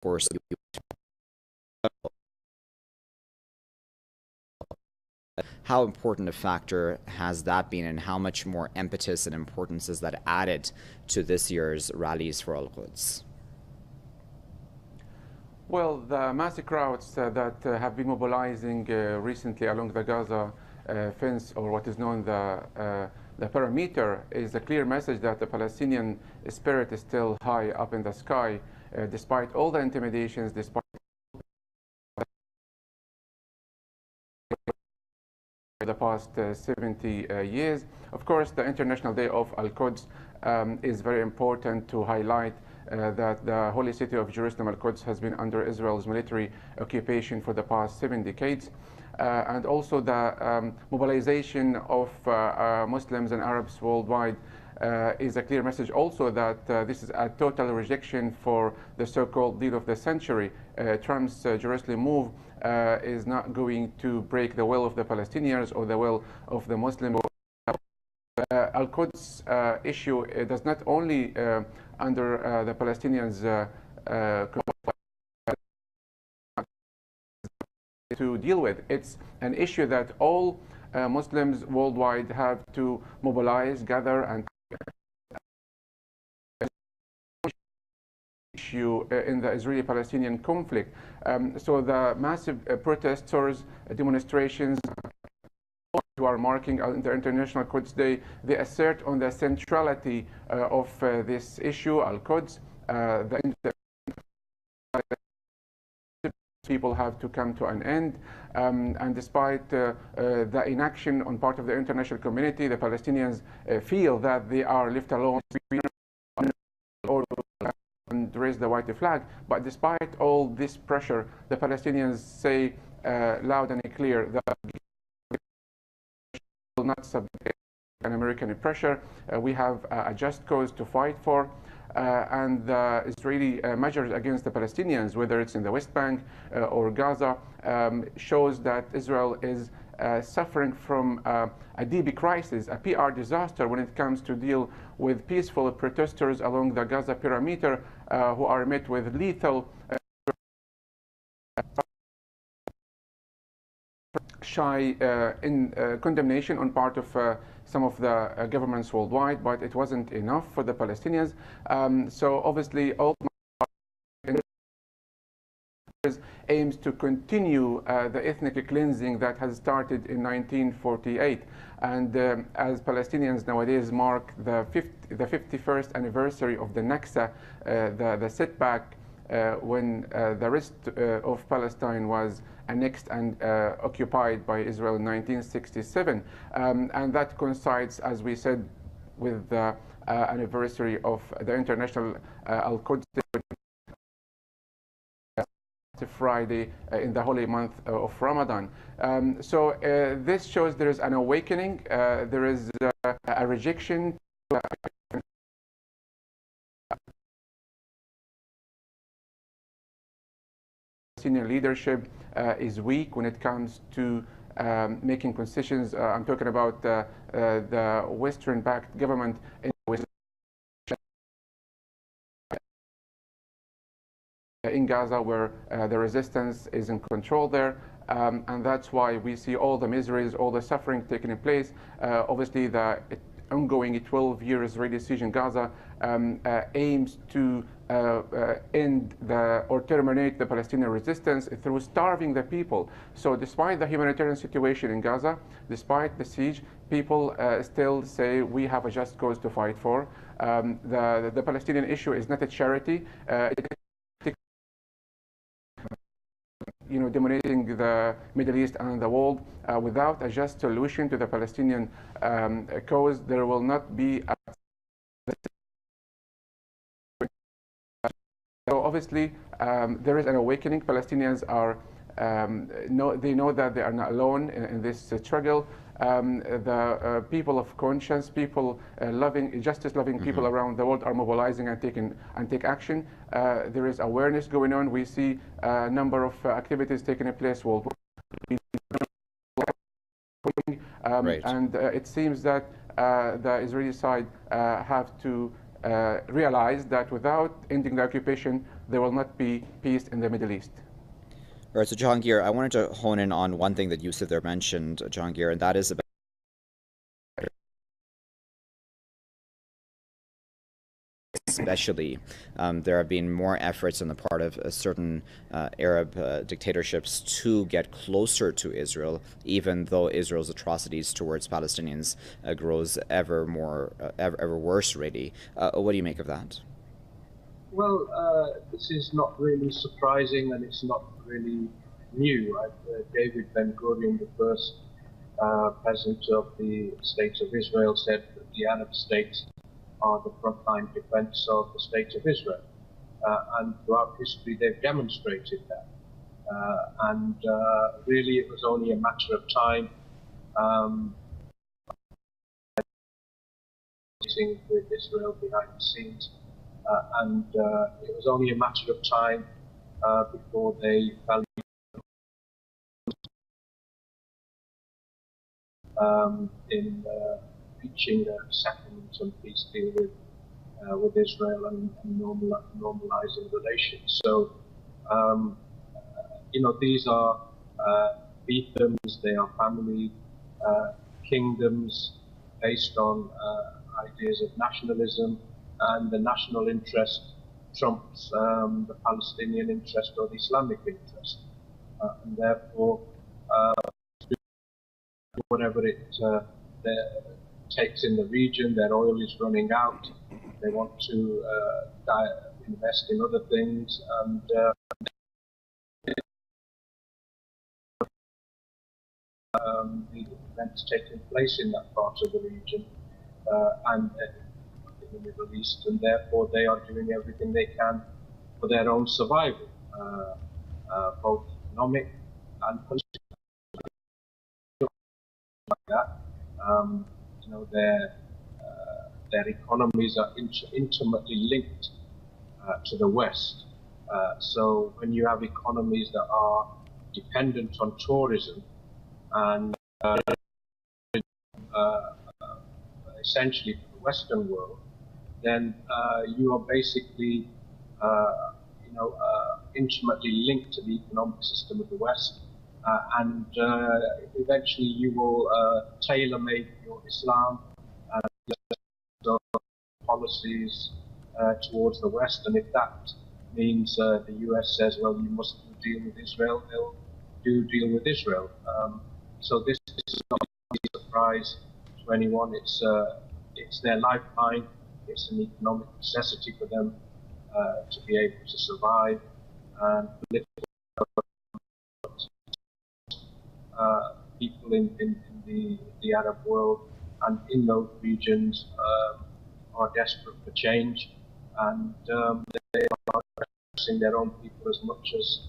course, how important a factor has that been, and how much more impetus and importance is that added to this year's rallies for Al-Quds? Well, the massive crowds that have been mobilizing recently along the Gaza fence, or what is known the perimeter, is a clear message that the Palestinian spirit is still high up in the sky, despite all the intimidations, despite the past 70 years. Of course, the International Day of Al-Quds is very important to highlight that the holy city of Jerusalem, Al-Quds, has been under Israel's military occupation for the past 7 decades. And also the mobilization of Muslims and Arabs worldwide is a clear message also that this is a total rejection for the so-called deal of the century. Trump's Jerusalem move is not going to break the will of the Palestinians or the will of the Muslims. Al-Quds issue does not only under the Palestinians to deal with. It's an issue that all Muslims worldwide have to mobilize, gather, and issue in the Israeli-Palestinian conflict. So the massive protesters, demonstrations who are marking the International Quds Day, they assert on the centrality of this issue, Al-Quds. The people have to come to an end, and despite the inaction on part of the international community, the Palestinians feel that they are left alone and raise the white flag. But despite all this pressure, the Palestinians say loud and clear that will not subject an American pressure. We have a just cause to fight for. And the Israeli measures against the Palestinians, whether it's in the West Bank or Gaza, shows that Israel is suffering from a DB crisis, a PR disaster when it comes to deal with peaceful protesters along the Gaza perimeter who are met with lethal shy in condemnation on part of some of the governments worldwide, but it wasn't enough for the Palestinians. So obviously all aims to continue the ethnic cleansing that has started in 1948. And as Palestinians nowadays mark the 51st anniversary of the Naksa, the setback when the rest of Palestine was annexed and occupied by Israel in 1967. And that coincides, as we said, with the anniversary of the International Al-Quds Friday in the holy month of Ramadan. So this shows there is an awakening, there is a rejection to senior leadership is weak when it comes to making concessions. I'm talking about the Western-backed government in Gaza, where the resistance is in control there. And that's why we see all the miseries, all the suffering taking place. Obviously, the ongoing 12-year Israeli siege in Gaza aims to end or terminate the Palestinian resistance through starving the people. So despite the humanitarian situation in Gaza, despite the siege, people still say we have a just cause to fight for. The Palestinian issue is not a charity. Dominating the Middle East and the world. Without a just solution to the Palestinian cause, there will not be a... So obviously, there is an awakening. Palestinians are, they know that they are not alone in this struggle. The people of conscience, people justice-loving people around the world are mobilizing and take action. There is awareness going on. We see a number of activities taking place worldwide. Right. And it seems that the Israeli side have to realize that without ending the occupation, there will not be peace in the Middle East. All right, so Jahangir, I wanted to hone in on one thing that Yusuf there mentioned, Jahangir, and that is about especially there have been more efforts on the part of certain Arab dictatorships to get closer to Israel, even though Israel's atrocities towards Palestinians grows ever worse, really. What do you make of that? Well, this is not really surprising, and it's not really new. David Ben-Gurion, the first president of the State of Israel, said that the Arab states are the frontline defense of the State of Israel. And throughout history, they've demonstrated that. Really, it was only a matter of time with Israel behind the scenes. It was only a matter of time before they fell in reaching a settlement and peace deal with Israel and normalizing relations. So, these are fiefdoms, they are family kingdoms based on ideas of nationalism, and the national interest trumps the Palestinian interest or the Islamic interest. And therefore, whatever it takes in the region, their oil is running out, they want to invest in other things, and the events taking place in that part of the region and in the Middle East, and therefore they are doing everything they can for their own survival, both economic and political. Like that, their economies are intimately linked to the West. So when you have economies that are dependent on tourism and essentially for the Western world, then you are basically, intimately linked to the economic system of the West, and eventually you will tailor-make your Islam and policies towards the West. And if that means the US says, well, you must deal with Israel, they'll deal with Israel. So this is not a surprise to anyone. It's their lifeline. It's an economic necessity for them to be able to survive. And political people in the Arab world and in those regions are desperate for change, and they are pressing their own people as much as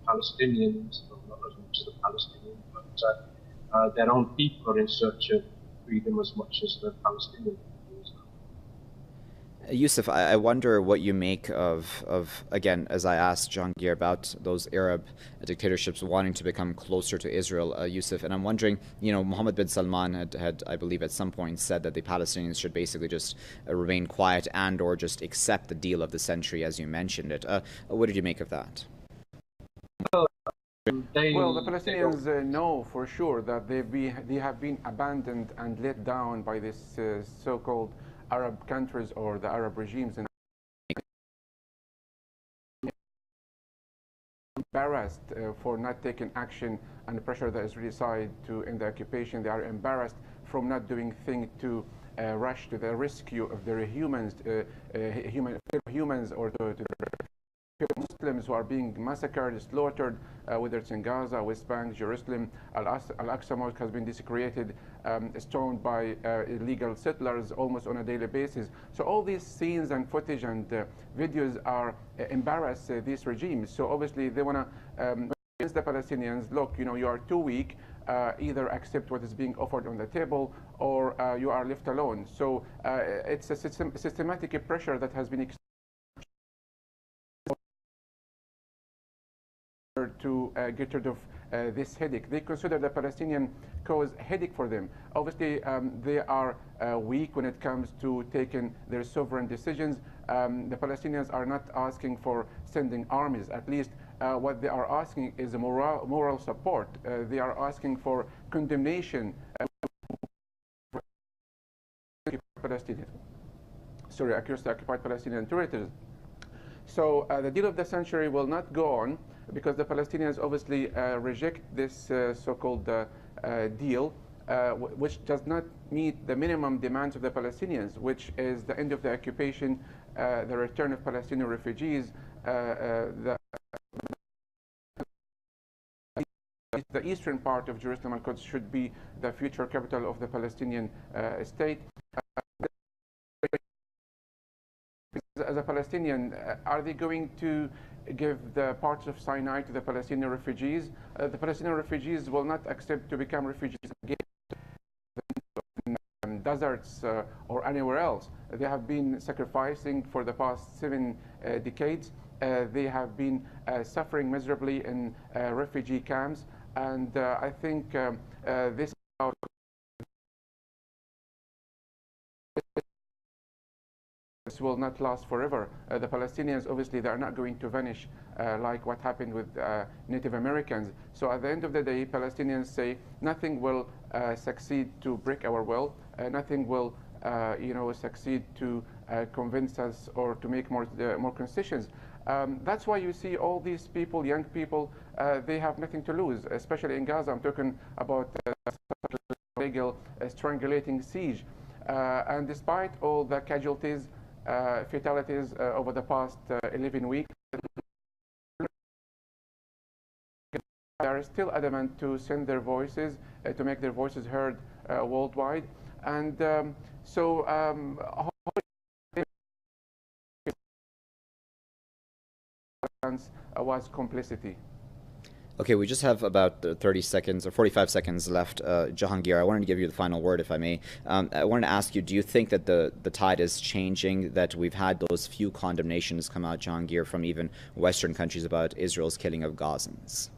Palestinians, well, not as much as the Palestinians, but their own people are in search of freedom as much as the Palestinian people. Yusuf, I wonder what you make of again, as I asked Jahangir about those Arab dictatorships wanting to become closer to Israel, Yusuf, and I'm wondering, Mohammed bin Salman had, I believe, at some point said that the Palestinians should basically just remain quiet and or just accept the deal of the century, as you mentioned it. What did you make of that? Well, the Palestinians know for sure that they have been abandoned and let down by this so-called Arab countries or the Arab regimes, and embarrassed for not taking action and the pressure that Israeli side to end the occupation. They are embarrassed from not doing things to rush to the rescue of their humans, or to Muslims who are being massacred, slaughtered, whether it's in Gaza, West Bank, Jerusalem. Al-Aqsa Mosque has been desecrated, stoned by illegal settlers almost on a daily basis. So all these scenes and footage and videos are embarrass these regimes. So obviously they want to convince the Palestinians, look, you are too weak, either accept what is being offered on the table or you are left alone. So it's a systematic pressure that has been to get rid of this headache. They consider the Palestinian cause headache for them. Obviously, they are weak when it comes to taking their sovereign decisions. The Palestinians are not asking for sending armies. At least what they are asking is a moral support. They are asking for condemnation of accused occupied Palestinian territories. So the deal of the century will not go on because the Palestinians obviously reject this so-called deal, which does not meet the minimum demands of the Palestinians, which is the end of the occupation, the return of Palestinian refugees, the eastern part of Jerusalem, Al-Quds, should be the future capital of the Palestinian state. As a Palestinian, are they going to give the parts of Sinai to the Palestinian refugees? The Palestinian refugees will not accept to become refugees again in deserts or anywhere else. They have been sacrificing for the past 7 decades. They have been suffering miserably in refugee camps, and I think this will not last forever. The Palestinians, obviously, they are not going to vanish like what happened with Native Americans. So at the end of the day, Palestinians say nothing will succeed to break our will. Nothing will, succeed to convince us or to make more concessions. That's why you see all these people, young people, they have nothing to lose, especially in Gaza. I'm talking about illegal strangulating siege. And despite all the casualties, fatalities over the past 11 weeks, they are still adamant to send their voices, to make their voices heard worldwide. And was complicity. Okay, we just have about 30 seconds or 45 seconds left. Jahangir, I wanted to give you the final word, if I may. I wanted to ask you, do you think that the tide is changing, that we've had those few condemnations come out, Jahangir, from even Western countries about Israel's killing of Gazans?